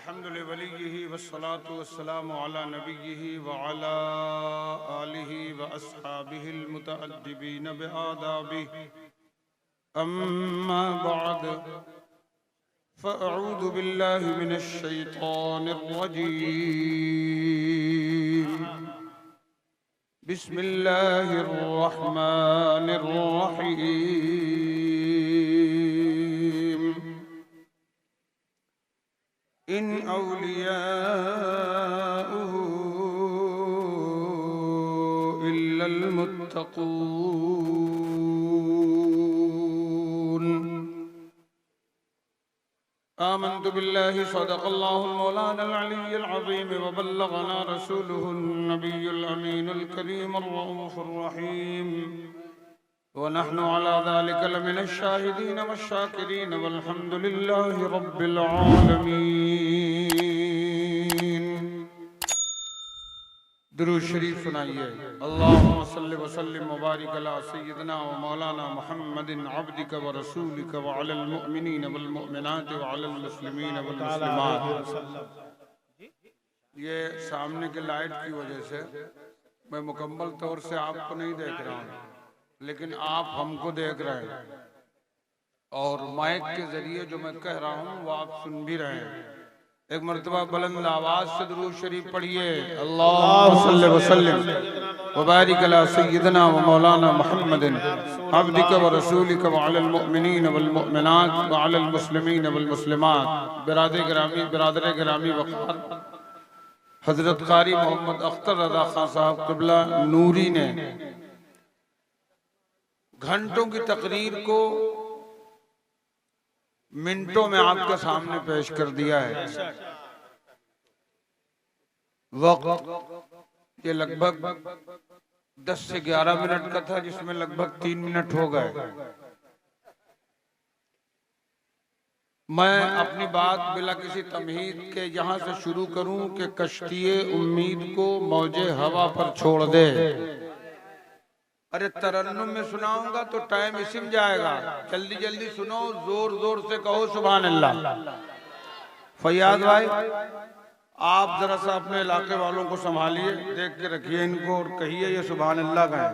अल्हम्दुलिल्लाहि वस्सलातु वस्सलामु अला नबिय्यिहि व अला आलिहि व अस्हाबिहिल मुतअद्दिबीन बिआदाबिहि अम्मा बअद फ़अऊज़ु बिल्लाहि मिनश शैतानिर रजीम बिस्मिल्लाहिर रहमानिर रहीम इन औलियाउहु इल्लल मुत्तक़ून आमन्तु बिल्लाहि सदक़ल्लाहुल मौलानाल अलिय्युल अज़ीम व बल्लगना रसूलुहुन नबियुल अमीनुल करीमुर रऊफ़ुर रहीम व नहनु अला ज़ालिका लमिनश शाहिदीन वश्शाकिरीन वल्हम्दुलिल्लाहि रब्बिल आलमीन। दुरूद शरीफ सुनाइए। अल्लाहुम्मा सल्लि व सल्लिम व बारिक अला सय्यिदिना व मौलाना मुहम्मदिन अब्दिका व रसूलिका व अलल मुअमिनीन वल मुअमिनात व अलल मुस्लिमीन वल मुस्लिमात। ये सामने के लाइट की वजह से मैं मुकम्मल तौर से आपको नहीं देख रहा हूँ, लेकिन आप हमको देख रहे हैं और माइक के जरिए जो मैं कह रहा हूँ वो आप सुन भी रहे हैं। एक मर्तबा बुलंद आवाज से दुरूद शरीफ पढ़िए। अल्लाहुम्मा सल्लि व सल्लिम व बारिक अला सय्यिदिना व मौलाना मुहम्मदिन अब्दिका व रसूलिका व अलल मुअमिनीन वल मुअमिनात व अलल मुस्लिमीन वल मुस्लिमात। बिरादर गिरामी वक़ार हजरत कारी मोहम्मद अख्तर रज़ा खान साहब क़िबला नूरी ने घंटों की तकरीर को मिनटों में आपके सामने पेश कर दिया है। वक्त ये लगभग 10 से 11 मिनट का था, जिसमें लगभग 3 मिनट हो गए। मैं अपनी बात बिला किसी तमहीद के यहाँ से शुरू करूं कि कश्तिए उम्मीद को मौजे हवा पर छोड़ दे। अरे तरन्नुम में सुनाऊंगा तो टाइम इसी में जाएगा, जल्दी जल्दी सुनो, जोर जोर से कहो सुभान अल्लाह। फैयाज भाई, आप जरा सा अपने इलाके वालों को संभालिए, देख के रखिए इनको और कहिए ये सुभान अल्लाह कहें।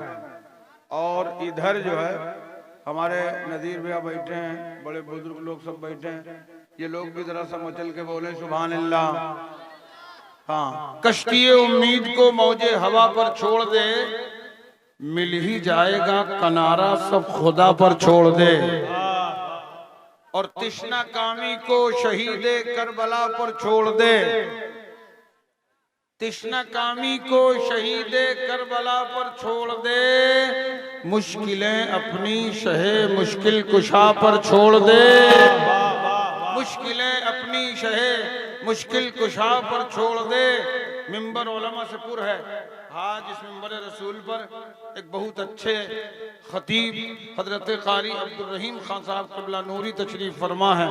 और इधर जो है हमारे नदीर भैया बैठे हैं, बड़े बुजुर्ग लोग सब बैठे हैं, ये लोग भी जरा सा मचल के बोले सुभान अल्लाह। हाँ, कश्तिए उम्मीद को मौजे हवा पर छोड़ दे, मिल ही जाएगा किनारा सब खुदा पर छोड़ दे। और तिश्ना कामी को शहीदे करबला पर छोड़ दे, तिश्ना कामी को शहीदे करबला पर छोड़ दे, मुश्किलें अपनी शहे मुश्किल कुशा पर छोड़ दे, मुश्किलें अपनी शहे मुश्किल कुशा पर छोड़ दे। मिंबर उलमा से पुर है। आज इस मिंबर रसूल पर एक बहुत अच्छे खतीब हजरत कारी अब्दुल रहीम खान साहब क़िबला नूरी तशरीफ फरमा है।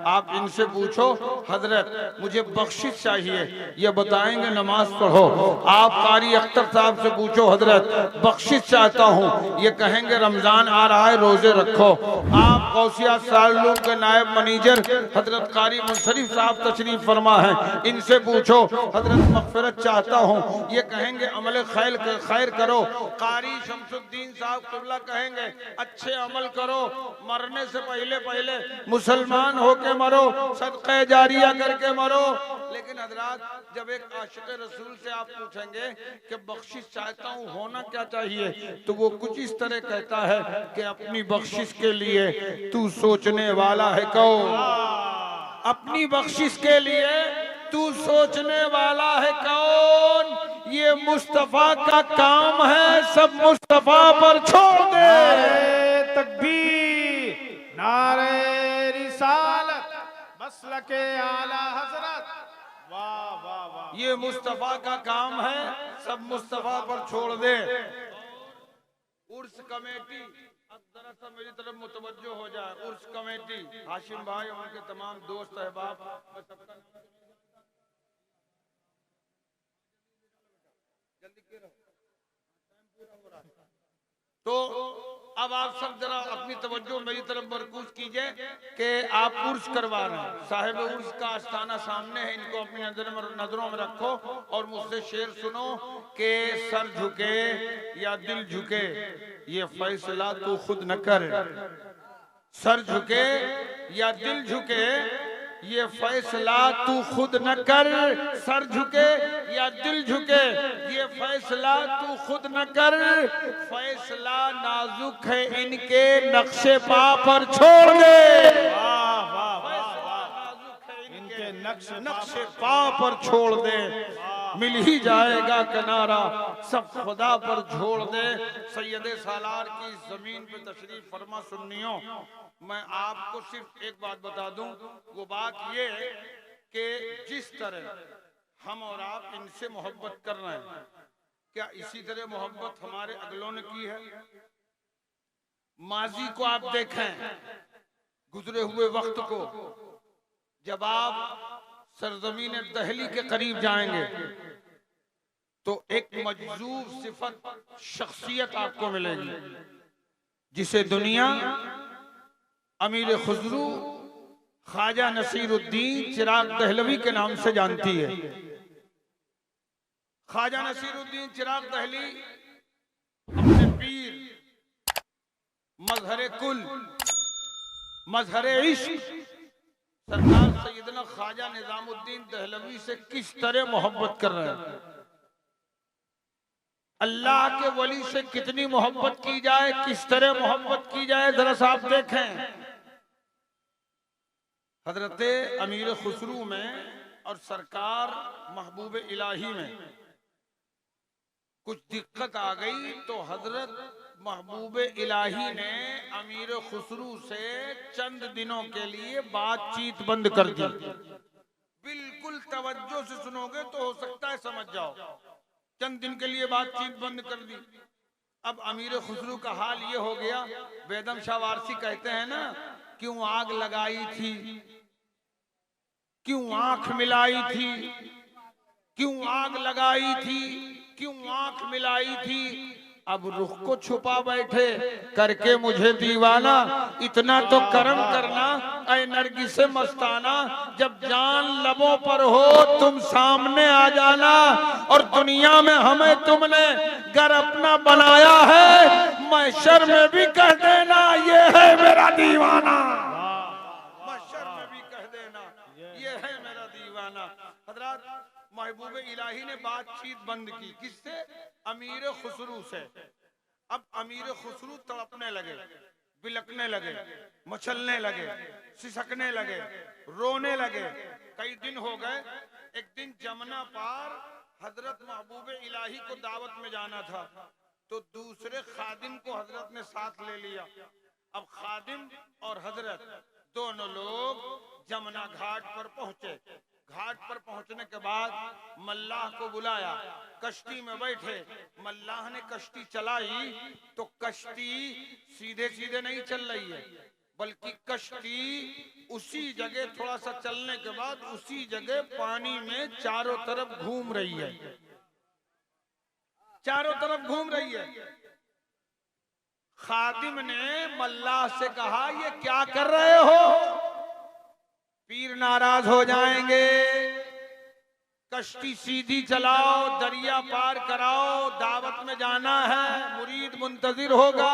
आप इनसे पूछो हजरत मुझे बख्शिश चाहिए, ये बताएंगे नमाज पढ़ो। आप कारी अख्तर साहब से पूछो हजरत बख्शिश चाहता हूँ, ये कहेंगे रमजान आ रहा है रोजे रखो। आप गौसिया सालूम के नायब मनीजर हजरत कारी मुंसरिफ साहब तशरीफ फरमा है, इनसे पूछो हजरत मग़फ़िरत चाहता हूँ, ये कहेंगे अमल खैर करो। कारी शमसुद्दीन साहब क़िबला कहेंगे अच्छे अमल करो, मरने से पहले पहले मुसलमान होके मरो, सदक़े जारिया करके मरो। लेकिन हजरात, जब एक आशिक़ रसूल से आप पूछेंगे कि बख्शिश चाहता हूँ होना क्या चाहिए, तो वो कुछ इस तरह कहता है कि अपनी बख्शिश के लिए तू सोचने वाला है कौन, अपनी बख्शिश के लिए तू सोचने वाला है कौन। ये मुस्तफा का काम है, सब मुस्तफा पर छोड़ दे। नारे तकबीर, नारे रिसालत, मसलके आला हजरत। वाह वाह वाह। ये मुस्तफा का काम है, सब मुस्तफा पर छोड़ दे। उर्स कमेटी जरा सा मेरी तरफ मुतवज्जो हो जाए। उर्स कमेटी हाशिम भाई और उनके तमाम दोस्त अहबाब, तो अब आप सब जरा अपनी तवज्जो मेरी तरफ मरकूज कीजिए कि आप उर्स करवा रहे हैं, साहिब उर्स का आस्थाना सामने है, इनको अपनी नजरों में रखो और मुझसे शेर सुनो कि सर झुके या दिल झुके ये फैसला तू खुद न कर। सर झुके या दिल झुके ये फैसला तू खुद न कर। सर झुके या दिल झुके ये फैसला तू खुद न कर। फैसला नाजुक है इनके नक्शे पा पर छोड़ दे। वाह वाह वाह वाह, इनके नक्शे पा पर छोड़ दे, मिल ही जाएगा किनारा, सब खुदा पर छोड़ दे। सैयदे सालार की जमीन पे तशरीफ फरमा सुन्नियों, मैं आपको सिर्फ एक बात बता दूं, वो बात ये है कि जिस तरह हम और आप इनसे मोहब्बत कर रहे हैं, क्या इसी तरह मोहब्बत हमारे अगलों ने की है? माजी को आप देखें, गुजरे हुए वक्त को, जब आप सरजमीन दहली के करीब जाएंगे तो एक मजजूब सिफत शख्सियत आपको मिलेगी जिसे दुनिया अमीर खुसरू ख्वाजा नसीरुद्दीन चिराग दहलवी के नाम से जानती है। ख्वाजा नसीरुद्दीन चिराग दहली अपने पीर मजहर कुल मजहर इश्क सरदार सैयदना ख्वाजा निजामुद्दीन दहलवी से किस तरह मोहब्बत कर रहे हैं। अल्लाह के वली से कितनी मोहब्बत की जाए, किस तरह मोहब्बत की जाए, जरा सा आप देखें। हजरत अमीर खुसरू में और सरकार महबूब इलाही में कुछ दिक्कत आ गई तो हजरत महबूब इलाही ने अमीर खुसरू से चंद दिनों के लिए बातचीत बंद कर दी। बिल्कुल तवज्जो से सुनोगे तो हो सकता है समझ जाओ। चंद दिन के लिए बातचीत बंद कर दी। अब अमीर खुसरू का हाल ये हो गया, बेदम शाह वारसी कहते हैं ना, क्यों आग लगाई थी, क्यों आंख मिलाई थी, क्यों आग लगाई थी, क्यों आंख मिलाई थी, अब रुख को छुपा बैठे करके मुझे दीवाना। इतना तो करम करना ऐ नरगिसे मस्ताना, जब जान लबों पर हो तुम सामने आ जाना। और दुनिया में हमें तुमने घर अपना बनाया है, महशर में भी कह देना ये है मेरा दीवाना। महशर में भी कह देना ये है मेरा दीवाना। हजरत महबूब इलाही ने बातचीत बंद की, किससे? अमीर खुसरू से। अब अमीर खुसरू तड़पने लगे, बिलकने लगे, मचलने लगे, सिसकने लगे, रोने लगे। कई दिन हो गए। एक दिन जमुना पार हजरत महबूब इलाही को दावत में जाना था तो दूसरे खादिम को हजरत ने साथ ले लिया। अब खादिम और हजरत दोनों लोग जमुना घाट पर पहुंचे। घाट पर पहुंचने के बाद मल्लाह को बुलाया, कश्ती में बैठे। मल्लाह ने कश्ती चलाई तो कश्ती सीधे सीधे नहीं चल रही है, बल्कि कश्ती उसी जगह थोड़ा सा चलने के बाद उसी जगह पानी में चारों तरफ घूम रही है, चारों तरफ घूम रही है। खादिम ने मल्लाह से कहा, ये क्या कर रहे हो? पीर नाराज हो जाएंगे, कश्ती सीधी चलाओ, दरिया पार कराओ, दावत में जाना है, मुरीद मुंतजिर होगा।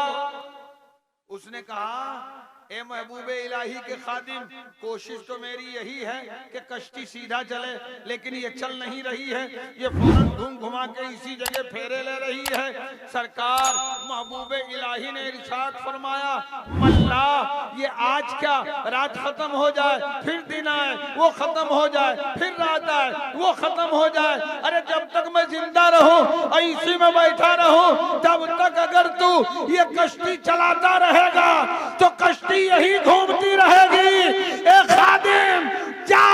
उसने कहा, ए महबूबे इलाही के खादिम, कोशिश तो मेरी यही है कि कश्ती सीधा चले, लेकिन ये चल नहीं रही है, ये फौरन घूम घुमा के इसी जगह फेरे ले रही है। सरकार महबूबे इलाही ने इरशाद फरमाया, मल्लाह ये आज क्या रात खत्म हो जाए फिर दिन आए, वो खत्म हो जाए फिर रात आए, वो खत्म हो जाए, अरे जब तक मैं जिंदा रहूं इसी में बैठा रहूं, तब तक अगर तू ये कश्ती चलाता रहेगा तो कश्ती यही घूमती रहेगी। ए खादिम, जा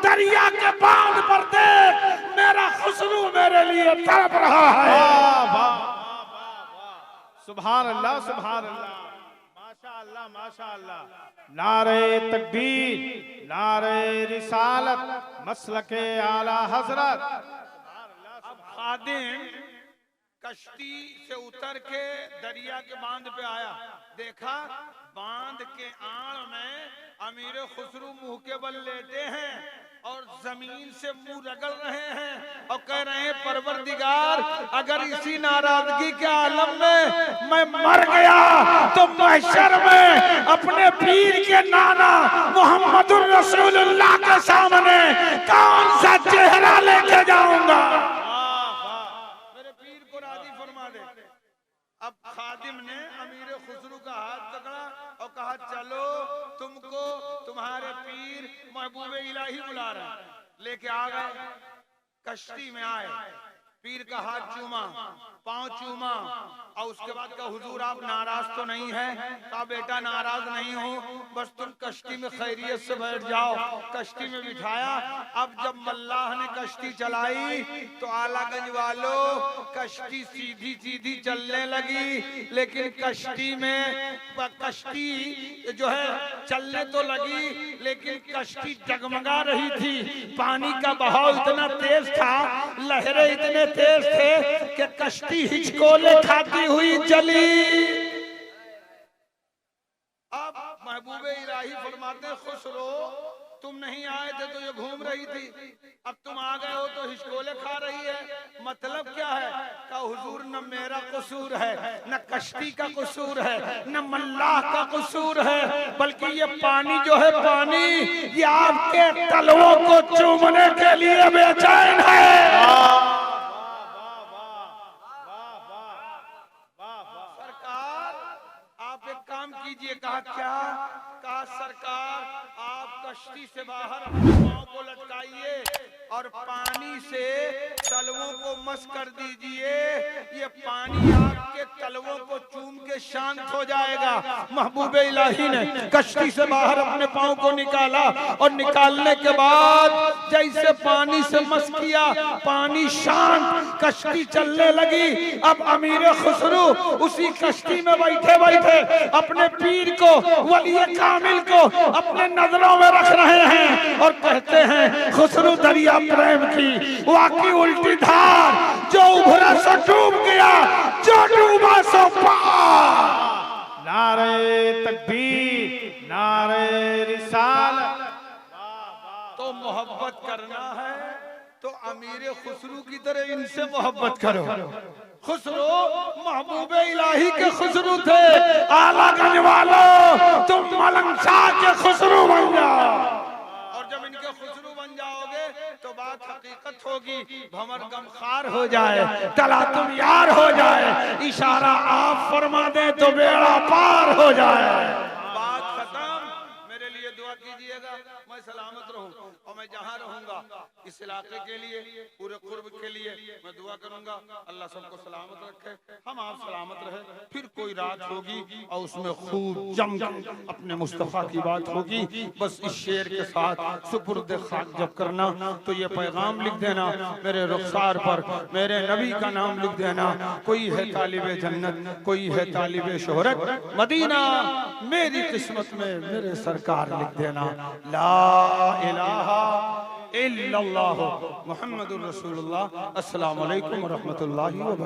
दरिया के बांध पर देख, मेरा खुसरू मेरे लिए तड़प रहा है। वाह वाह वाह, सुभान अल्लाह सुभान अल्लाह, माशाअल्लाह माशाअल्लाह। नारे तकबीर, नारे रिसालत, मसलके आला हजरत। खादिम कश्ती से उतर के दरिया के बांध पे आया, देखा बांध के आड़ में अमीर खुसरू मुंह के बल लेटे हैं और जमीन से मुंह रगड़ रहे हैं और कह रहे हैं परवरदिगार, अगर इसी नाराजगी के आलम में मैं मर गया तो महशर में अपने पीर के नाना मोहम्मदुर रसूलुल्लाह के सामने कौन सा चेहरा लेके जाऊंगा। मेरे पीर को राजी फरमा दे। अब खादिम ने अमीर खुसरू का हाथ पकड़ा और कहा चलो तुमको तुम्हारे पीर महबूब इलाही बुला रहे हैं। लेके आ गए, कश्ती में आए, पीर का हाथ चूमा, पांव चूमा और उसके बाद का हुजूर आप नाराज तो नहीं है? कहा बेटा नाराज नहीं हो, बस तुम कश्ती में खैरियत से बैठ जाओ। कश्ती में बिठाया। अब जब मल्लाह ने कश्ती चलाई तो आलागंज वालों कश्ती सीधी सीधी चलने लगी, लेकिन कश्ती जो है चलने तो लगी लेकिन कश्ती डगमगा रही थी। पानी का बहाव इतना तेज था, लहरें इतने तेज थे कि कश्ती हिचकोले खाती हुई चली। अब महबूब इलाही फरमाते खुसरो तुम नहीं आए थे तो ये घूम रही थी, अब तुम आ गए हो तो हिचकोले खा रही है, मतलब क्या है? का हुजूर न मेरा कसूर है, न कश्ती का कसूर है, न मल्लाह का कसूर है, बल्कि ये पानी जो है पानी ये आपके तलवों को चूमने के लिए बेचैन है। कीजिए। कहा क्या? कहा सरकार आप कश्ती से बाहर अपने पांव को लटकाइए और पानी से तलवों को मस कर दीजिए, ये पानी आपके तलवों को चूम के शांत हो जाएगा। महबूब इलाही ने कश्ती से बाहर अपने पांव को निकाला और निकालने के बाद जैसे पानी से मस किया, पानी शांत, कश्ती चलने लगी। अब अमीर खुसरू उसी कश्ती में बैठे बैठे अपने पीर को, वली कामिल को अपने नजरों में रख रहे हैं और कहते हैं खुसरू दरिया प्रेम की वाकई उल्टी धार, जो उभरा सो डूब गया, जो डूबा सो पार। नारे तकबीर, नारे रिसालत। तो मोहब्बत करना है तो अमीर खुसरू की तरह इनसे मोहब्बत करो। खुसरो महबूब इलाही के खुसरू थे, आलागंज वालों तुम मलंग शाह के खुसरू बन जाओ। और जब इनके खुसरू बन जाओगे तो बात हकीकत होगी, भंवर गमखार हो जाए, तला तुम यार हो जाए, इशारा आप फरमा दे तो बेड़ा पार हो जाए। बात खत्म। मेरे लिए दुआ कीजिएगा, मैं सलामत रहूं और मैं जहां रहूंगा इस इलाके के लिए, पूरे कुर्ब के लिए मैं दुआ करूंगा। अल्लाह सबको सलामत रखे, हम आप सलामत रहे। फिर कोई रात होगी और उसमें खूब जम अपने मुस्तफा की बात होगी। बस इस शेर के साथ सुपुर्द खाक जब करना तो ये पैगाम लिख देना मेरे रुखसार पर, मेरे नबी का नाम लिख देना। कोई है तालिबे जन्नत, कोई है तालिबे शोहरत, मदीना मेरी किस्मत में मेरे सरकार लिख देना। ला इलाहा इल्लल्लाह मुहम्मदुर रसूलुल्लाह। अस्सलामु अलैकुम व रहमतुल्लाहि व बरकातहू।